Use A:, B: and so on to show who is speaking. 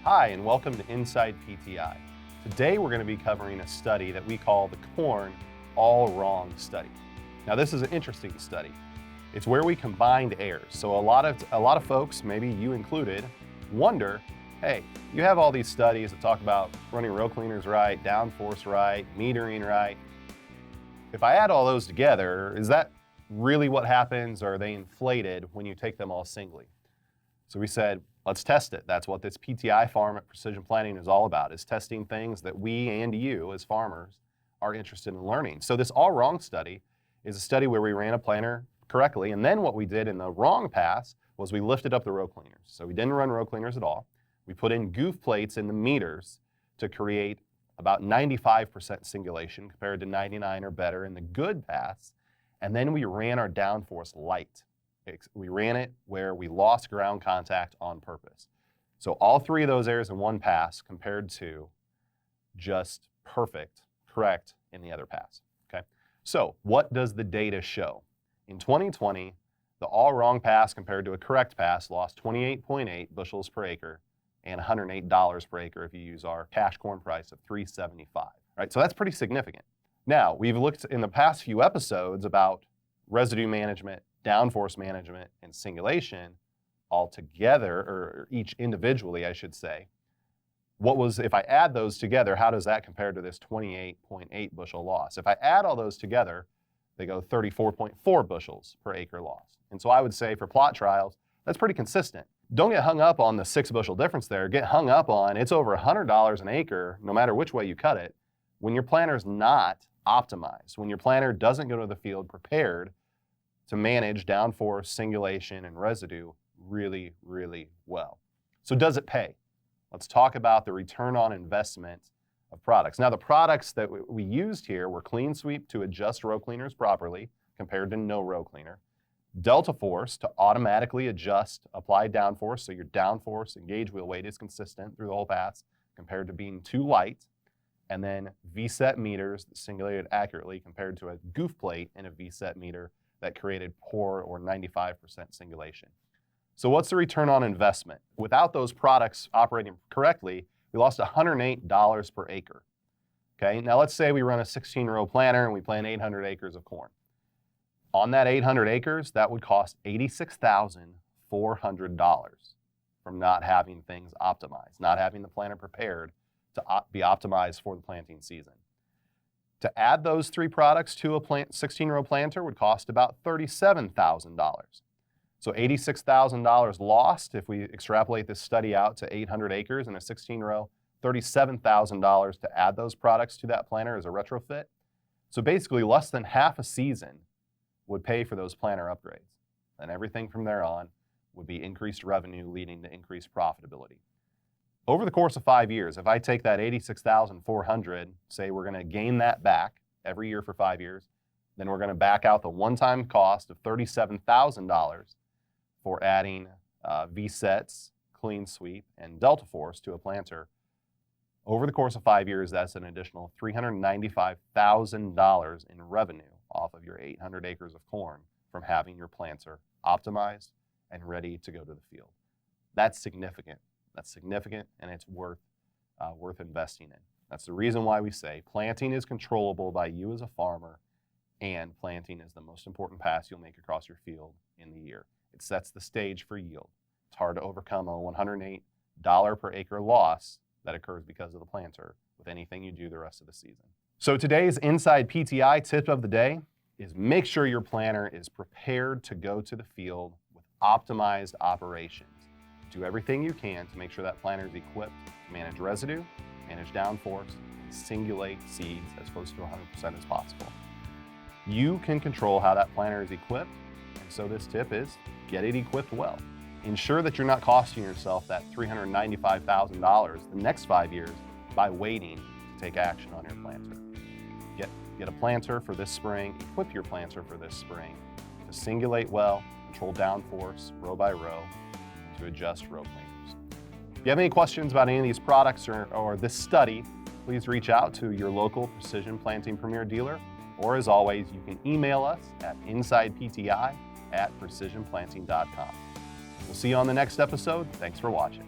A: Hi, and welcome to Inside PTI. Today we're going to be covering a study that we call the Corn All Wrong Study. Now this is an interesting study. It's where we combined errors. So a lot of folks, maybe you included, wonder, hey, you have all these studies that talk about running row cleaners right, downforce right, metering right. If I add all those together, is that really what happens, or are they inflated when you take them all singly? So we said, let's test it. That's what this PTI farm at Precision Planting is all about, is testing things that we and you as farmers are interested in learning. So this all wrong study is a study where we ran a planter correctly, and then what we did in the wrong pass was we lifted up the row cleaners. So we didn't run row cleaners at all. We put in goof plates in the meters to create about 95% singulation compared to 99 or better in the good pass, and then we ran our downforce light. We ran it where we lost ground contact on purpose. So all three of those errors in one pass compared to just perfect, correct in the other pass, okay? So what does the data show? In 2020, the all wrong pass compared to a correct pass lost 28.8 bushels per acre and $108 per acre if you use our cash corn price of $3.75, right? So that's pretty significant. Now, we've looked in the past few episodes about residue management, downforce management, and singulation all together, or each individually, I should say. If I add those together, how does that compare to this 28.8 bushel loss? If I add all those together, they go 34.4 bushels per acre loss. And so I would say for plot trials, that's pretty consistent. Don't get hung up on the 6 bushel difference there. Get hung up on it's over $100 an acre, no matter which way you cut it, when your planter's not optimized, when your planter doesn't go to the field prepared to manage downforce, singulation, and residue really, really well. So does it pay? Let's talk about the return on investment of products. Now the products that we used here were Clean Sweep to adjust row cleaners properly compared to no row cleaner, Delta Force to automatically adjust applied downforce so your downforce and gauge wheel weight is consistent through the whole pass compared to being too light, and then V-set meters that singulated accurately compared to a goof plate and a V-set meter that created poor or 95% singulation. So what's the return on investment? Without those products operating correctly, we lost $108 per acre. Okay, now let's say we run a 16-row planter and we plant 800 acres of corn. On that 800 acres, that would cost $86,400 from not having things optimized, not having the planter prepared to be optimized for the planting season. To add those three products to a 16-row planter would cost about $37,000. So $86,000 lost if we extrapolate this study out to 800 acres in a 16-row, $37,000 to add those products to that planter as a retrofit. So basically less than half a season would pay for those planter upgrades. And everything from there on would be increased revenue leading to increased profitability. Over the course of 5 years, if I take that $86,400, say we're going to gain that back every year for 5 years, then we're going to back out the one-time cost of $37,000 for adding V-sets, Clean Sweep, and Delta Force to a planter. Over the course of 5 years, that's an additional $395,000 in revenue off of your 800 acres of corn from having your planter optimized and ready to go to the field. That's significant. That's significant, and it's worth investing in. That's the reason why we say planting is controllable by you as a farmer, and planting is the most important pass you'll make across your field in the year. It sets the stage for yield. It's hard to overcome a $108 per acre loss that occurs because of the planter with anything you do the rest of the season. So today's Inside PTI tip of the day is make sure your planter is prepared to go to the field with optimized operations. Do everything you can to make sure that planter is equipped to manage residue, manage downforce, and singulate seeds as close to 100% as possible. You can control how that planter is equipped, and so this tip is get it equipped well. Ensure that you're not costing yourself that $395,000 the next 5 years by waiting to take action on your planter. Get a planter for this spring, equip your planter for this spring to singulate well, control downforce row by row, to adjust row cleaners. If you have any questions about any of these products or this study, please reach out to your local Precision Planting Premier dealer, or as always, you can email us at InsidePTI@precisionplanting.com. We'll see you on the next episode. Thanks for watching.